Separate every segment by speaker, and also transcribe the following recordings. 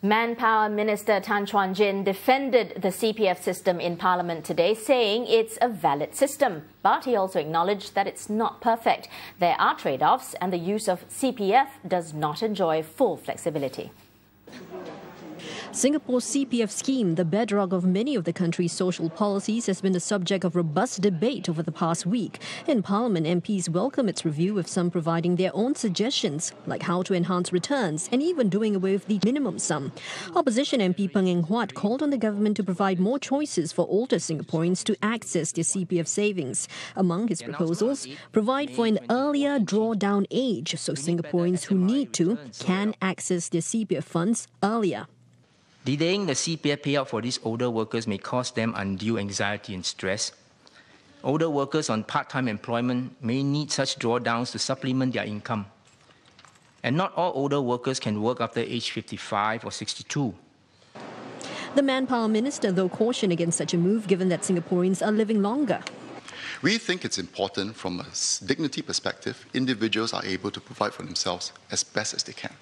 Speaker 1: Manpower Minister Chuan Jin defended the CPF system in Parliament today, saying it's a valid system. But he also acknowledged that it's not perfect. There are trade-offs, and the use of CPF does not enjoy full flexibility.
Speaker 2: Singapore's CPF scheme, the bedrock of many of the country's social policies, has been the subject of robust debate over the past week. In Parliament, MPs welcome its review, with some providing their own suggestions, like how to enhance returns and even doing away with the minimum sum. Opposition MP Peng Eng Huat called on the government to provide more choices for older Singaporeans to access their CPF savings. Among his proposals, provide for an earlier drawdown age so Singaporeans who need to can access their CPF funds earlier.
Speaker 3: Delaying the CPF payout for these older workers may cause them undue anxiety and stress. Older workers on part-time employment may need such drawdowns to supplement their income. And not all older workers can work after age 55 or 62.
Speaker 2: The Manpower Minister, though, cautioned against such a move, given that Singaporeans are living longer.
Speaker 4: We think it's important from a dignity perspective, individuals are able to provide for themselves as best as they can.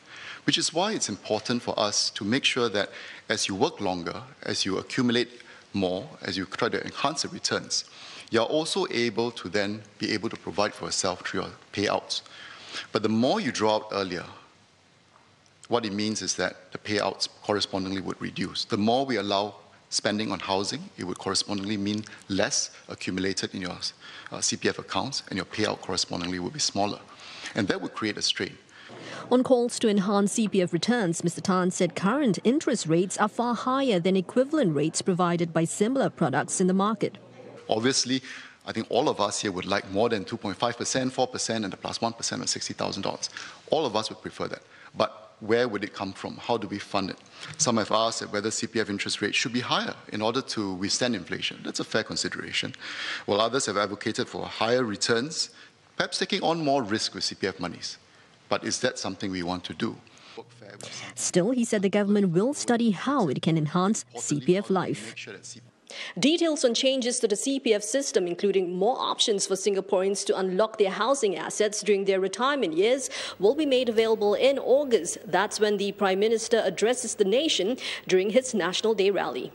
Speaker 4: Which is why it's important for us to make sure that as you work longer, as you accumulate more, as you try to enhance the returns, you're also able to then be able to provide for yourself through your payouts. But the more you draw out earlier, what it means is that the payouts correspondingly would reduce. The more we allow spending on housing, it would correspondingly mean less accumulated in your CPF accounts, and your payout correspondingly would be smaller. And that would create a strain.
Speaker 2: On calls to enhance CPF returns, Mr. Tan said current interest rates are far higher than equivalent rates provided by similar products in the market.
Speaker 4: Obviously, I think all of us here would like more than 2.5%, 4%, and the plus 1% of $60,000. All of us would prefer that. But where would it come from? How do we fund it? Some have asked whether CPF interest rates should be higher in order to withstand inflation. That's a fair consideration. While others have advocated for higher returns, perhaps taking on more risk with CPF monies. But is that something we want to do?
Speaker 2: Still, he said the government will study how it can enhance CPF life. Details on changes to the CPF system, including more options for Singaporeans to unlock their housing assets during their retirement years, will be made available in August. That's when the Prime Minister addresses the nation during his National Day rally.